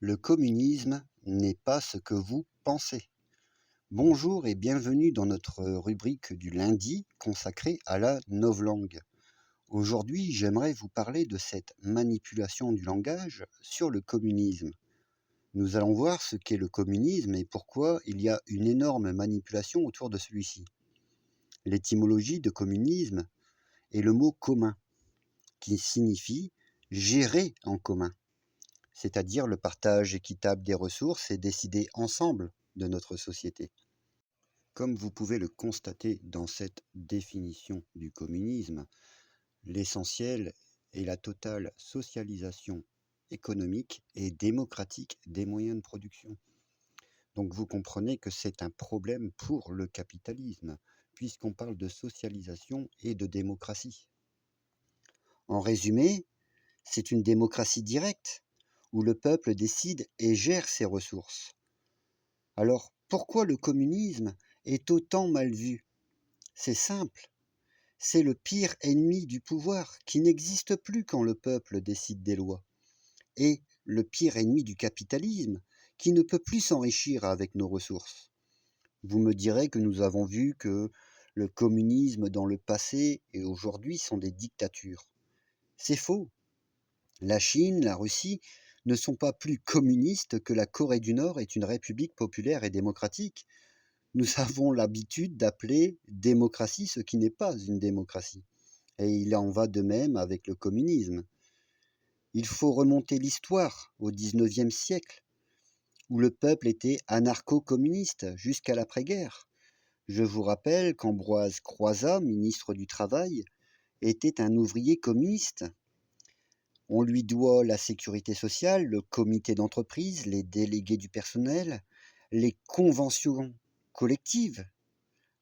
Le communisme n'est pas ce que vous pensez. Bonjour et bienvenue dans notre rubrique du lundi consacrée à la novlangue. Aujourd'hui, j'aimerais vous parler de cette manipulation du langage sur le communisme. Nous allons voir ce qu'est le communisme et pourquoi il y a une énorme manipulation autour de celui-ci. L'étymologie de communisme est le mot commun, qui signifie gérer en commun, c'est-à-dire le partage équitable des ressources et décider ensemble de notre société. Comme vous pouvez le constater dans cette définition du communisme, l'essentiel est la totale socialisation économique et démocratique des moyens de production. Donc vous comprenez que c'est un problème pour le capitalisme, puisqu'on parle de socialisation et de démocratie. En résumé, c'est une démocratie directe, où le peuple décide et gère ses ressources. Alors, pourquoi le communisme est autant mal vu? C'est simple, c'est le pire ennemi du pouvoir qui n'existe plus quand le peuple décide des lois, et le pire ennemi du capitalisme qui ne peut plus s'enrichir avec nos ressources. Vous me direz que nous avons vu que le communisme dans le passé et aujourd'hui sont des dictatures. C'est faux. La Chine, la Russie ne sont pas plus communistes que la Corée du Nord est une république populaire et démocratique. Nous avons l'habitude d'appeler démocratie ce qui n'est pas une démocratie. Et il en va de même avec le communisme. Il faut remonter l'histoire au XIXe siècle, où le peuple était anarcho-communiste jusqu'à l'après-guerre. Je vous rappelle qu'Ambroise Croizat, ministre du Travail, était un ouvrier communiste. On lui doit la sécurité sociale, le comité d'entreprise, les délégués du personnel, les conventions collectives,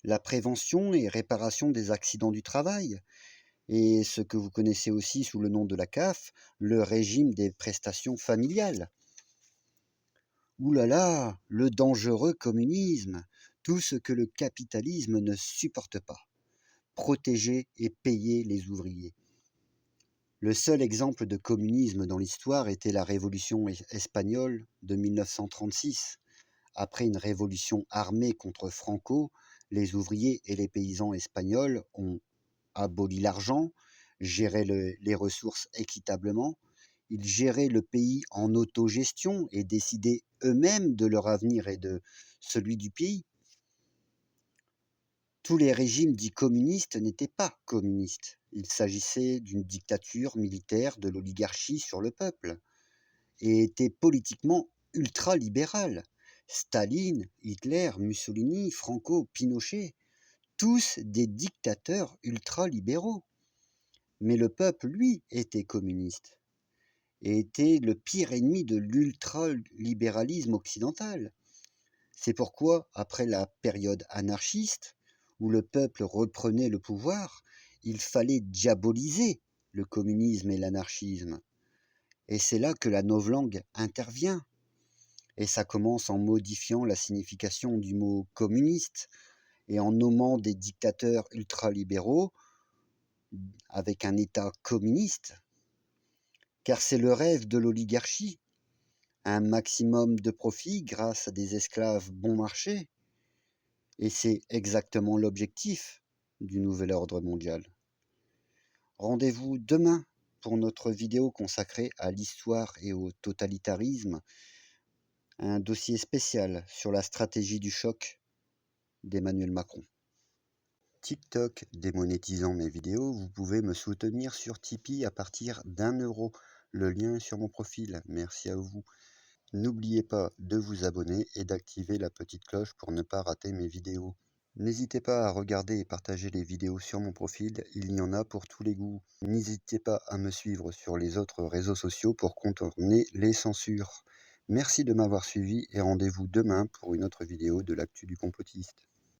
la prévention et réparation des accidents du travail, et ce que vous connaissez aussi sous le nom de la CAF, le régime des prestations familiales. Ouh là là, le dangereux communisme, tout ce que le capitalisme ne supporte pas. Protéger et payer les ouvriers. Le seul exemple de communisme dans l'histoire était la révolution espagnole de 1936. Après une révolution armée contre Franco, les ouvriers et les paysans espagnols ont aboli l'argent, géré les ressources équitablement, ils géraient le pays en autogestion et décidaient eux-mêmes de leur avenir et de celui du pays. Tous les régimes dits communistes n'étaient pas communistes. Il s'agissait d'une dictature militaire de l'oligarchie sur le peuple et étaient politiquement ultralibérales. Staline, Hitler, Mussolini, Franco, Pinochet, tous des dictateurs ultralibéraux. Mais le peuple, lui, était communiste et était le pire ennemi de l'ultralibéralisme occidental. C'est pourquoi, après la période anarchiste, où le peuple reprenait le pouvoir, il fallait diaboliser le communisme et l'anarchisme. Et c'est là que la novlangue intervient. Et ça commence en modifiant la signification du mot communiste et en nommant des dictateurs ultralibéraux avec un État communiste. Car c'est le rêve de l'oligarchie, un maximum de profit grâce à des esclaves bon marché. Et c'est exactement l'objectif du nouvel ordre mondial. Rendez-vous demain pour notre vidéo consacrée à l'histoire et au totalitarisme, un dossier spécial sur la stratégie du choc d'Emmanuel Macron. TikTok démonétisant mes vidéos, vous pouvez me soutenir sur Tipeee à partir d'1 €. Le lien est sur mon profil. Merci à vous. N'oubliez pas de vous abonner et d'activer la petite cloche pour ne pas rater mes vidéos. N'hésitez pas à regarder et partager les vidéos sur mon profil, il y en a pour tous les goûts. N'hésitez pas à me suivre sur les autres réseaux sociaux pour contourner les censures. Merci de m'avoir suivi et rendez-vous demain pour une autre vidéo de l'actu du complotiste.